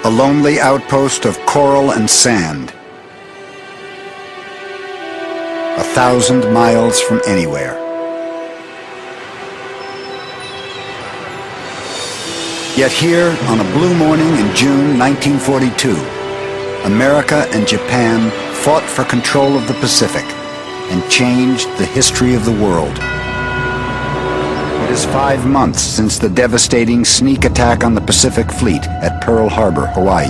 A lonely outpost of coral and sand. 1,000 miles from anywhere. Yet here, on a blue morning in June 1942, America and Japan fought for control of the Pacific and changed the history of the world. It is 5 months since the devastating sneak attack on the Pacific Fleet at Pearl Harbor, Hawaii.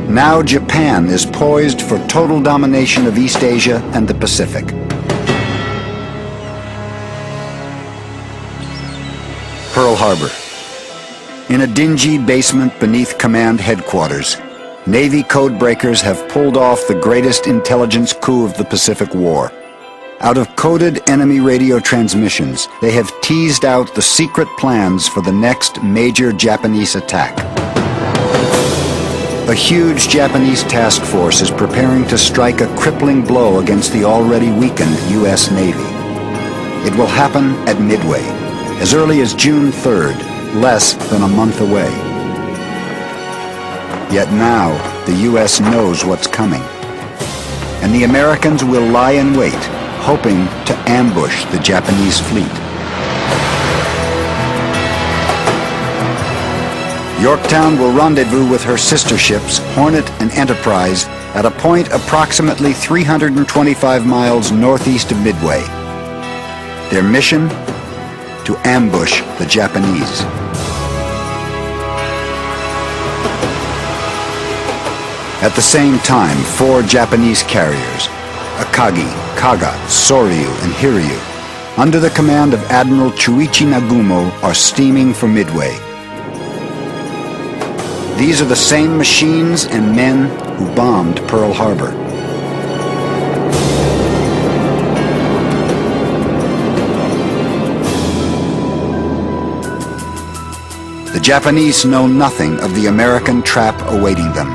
Now Japan is poised for total domination of East Asia and the Pacific. Pearl Harbor. In a dingy basement beneath command headquarters, Navy codebreakers have pulled off the greatest intelligence coup of the Pacific War. Out of coded enemy radio transmissions, they have teased out the secret plans for the next major Japanese attack. A huge Japanese task force is preparing to strike a crippling blow against the already weakened U.S. Navy. It will happen at Midway, as early as June 3rd, less than a month away. Yet now, the U.S. knows what's coming. And the Americans will lie in wait, hoping to ambush the Japanese fleet. Yorktown will rendezvous with her sister ships, Hornet and Enterprise, at a point approximately 325 miles northeast of Midway. Their mission? To ambush the Japanese. At the same time, 4 Japanese carriers, Akagi, Kaga, Soryu, and Hiryu, under the command of Admiral Chuichi Nagumo, are steaming for Midway. These are the same machines and men who bombed Pearl Harbor. The Japanese know nothing of the American trap awaiting them.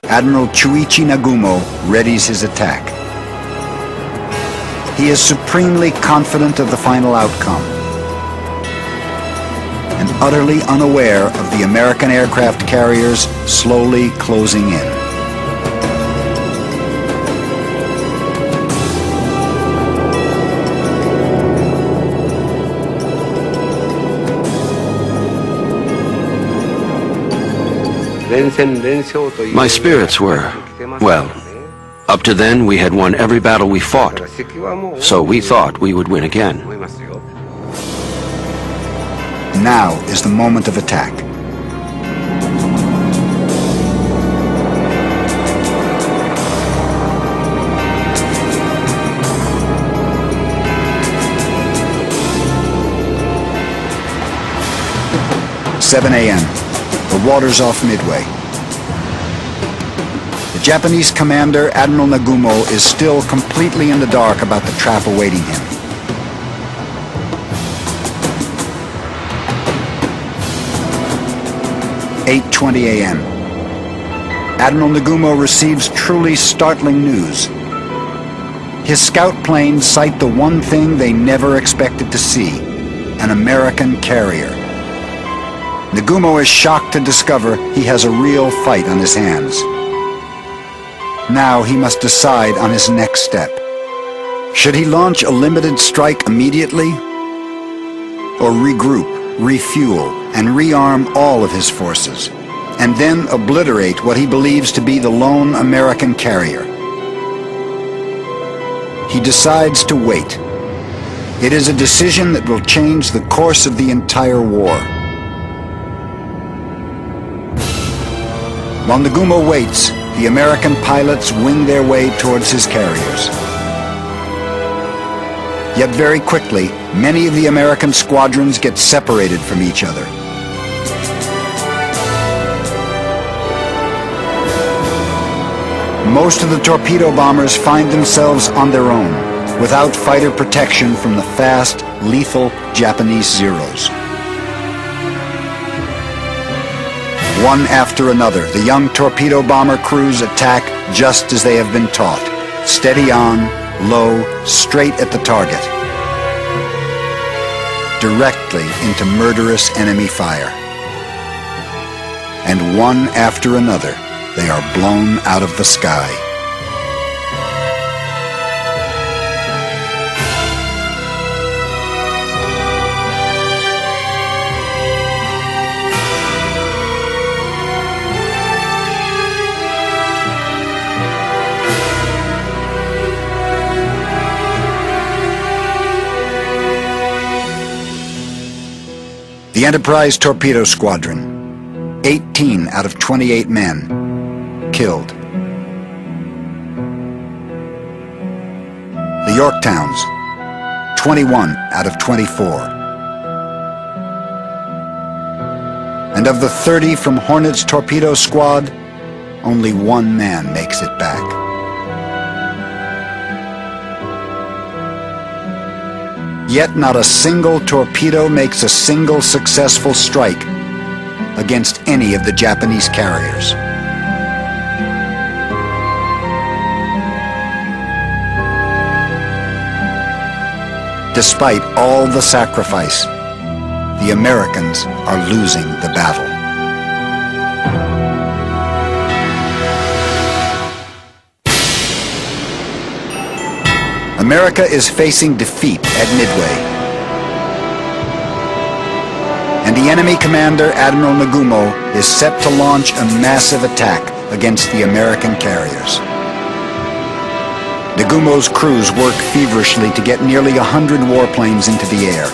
Admiral Chuichi Nagumo readies his attack. He is supremely confident of the final outcome, and utterly unaware of the American aircraft carriers slowly closing in. My spirits were, well, up to then we had won every battle we fought, so we thought we would win again. Now is the moment of attack. "7 a.m. The water's off Midway. The Japanese commander, Admiral Nagumo, is still completely in the dark about the trap awaiting him. "8:20 a.m. Admiral Nagumo receives truly startling news. His scout planes sight the one thing they never expected to see, an American carrier. Nagumo is shocked to discover he has a real fight on his hands. Now he must decide on his next step. Should he launch a limited strike immediately? Or regroup, refuel, and rearm all of his forces, and then obliterate what he believes to be the lone American carrier? He decides to wait. It is a decision that will change the course of the entire war. While Nagumo waits, the American pilots wing their way towards his carriers. Yet very quickly, many of the American squadrons get separated from each other. Most of the torpedo bombers find themselves on their own, without fighter protection from the fast, lethal Japanese Zeros. One after another, the young torpedo bomber crews attack just as they have been taught. Steady on, low, straight at the target. Directly into murderous enemy fire. And one after another, they are blown out of the sky. The Enterprise Torpedo Squadron, 18 out of 28 men, killed. The Yorktowns, 21 out of 24. And of the 30 from Hornet's Torpedo Squad, only one man makes it back. Yet not a single torpedo makes a single successful strike against any of the Japanese carriers. Despite all the sacrifice, the Americans are losing the battle. America is facing defeat at Midway. And the enemy commander, Admiral Nagumo, is set to launch a massive attack against the American carriers. Nagumo's crews work feverishly to get nearly 100 warplanes into the air.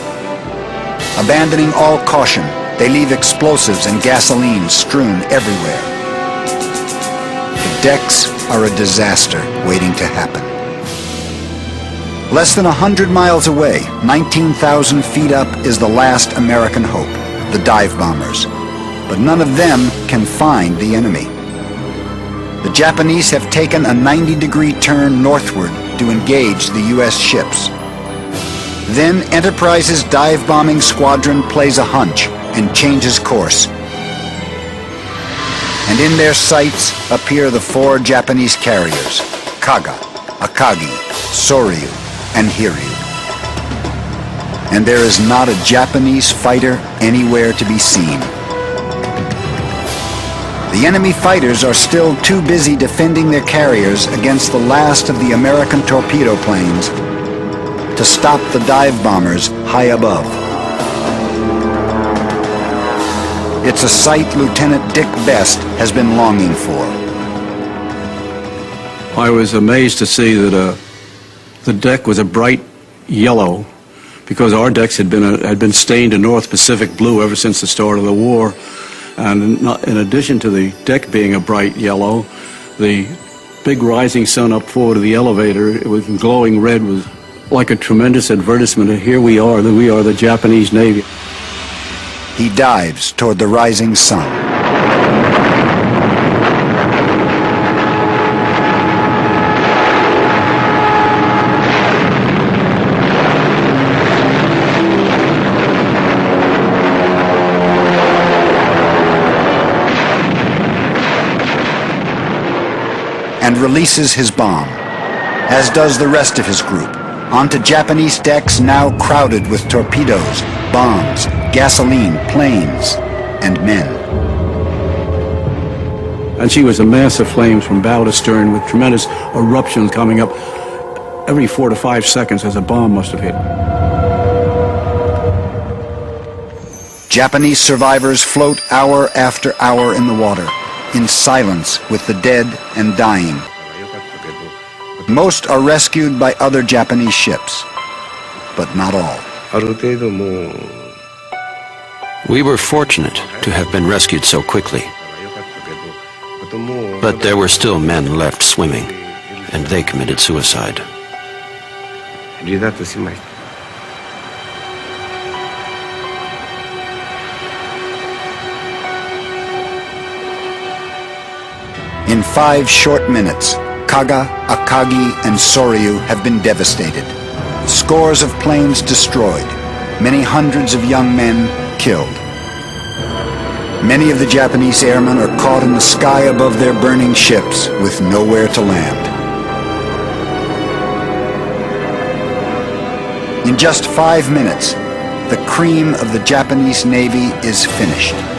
Abandoning all caution, they leave explosives and gasoline strewn everywhere. The decks are a disaster waiting to happen. Less than 100 miles away, 19,000 feet up, is the last American hope, the dive bombers. But none of them can find the enemy. The Japanese have taken a 90-degree turn northward to engage the U.S. ships. Then Enterprise's dive-bombing squadron plays a hunch and changes course. And in their sights appear the 4 Japanese carriers, Kaga, Akagi, Soryu, and Hiryu. And there is not a Japanese fighter anywhere to be seen. The enemy fighters are still too busy defending their carriers against the last of the American torpedo planes to stop the dive bombers high above. It's a sight Lieutenant Dick Best has been longing for. I was amazed to see that the deck was a bright yellow, because our decks had been stained a North Pacific blue ever since the start of the war. And in addition to the deck being a bright yellow, the big rising sun up forward of the elevator, it was glowing red, was like a tremendous advertisement of here we are the Japanese Navy. He dives toward the rising sun. And releases his bomb, as does the rest of his group, onto Japanese decks now crowded with torpedoes, bombs, gasoline, planes, and men. And she was a mass of flames from bow to stern, with tremendous eruptions coming up every 4 to 5 seconds as a bomb must have hit. Japanese survivors float hour after hour in the water, in silence with the dead and dying. Most are rescued by other Japanese ships, but not all. We were fortunate to have been rescued so quickly. But there were still men left swimming, and they committed suicide. In 5 short minutes, Kaga, Akagi, and Soryu have been devastated. Scores of planes destroyed. Many hundreds of young men killed. Many of the Japanese airmen are caught in the sky above their burning ships with nowhere to land. In just 5 minutes, the cream of the Japanese Navy is finished.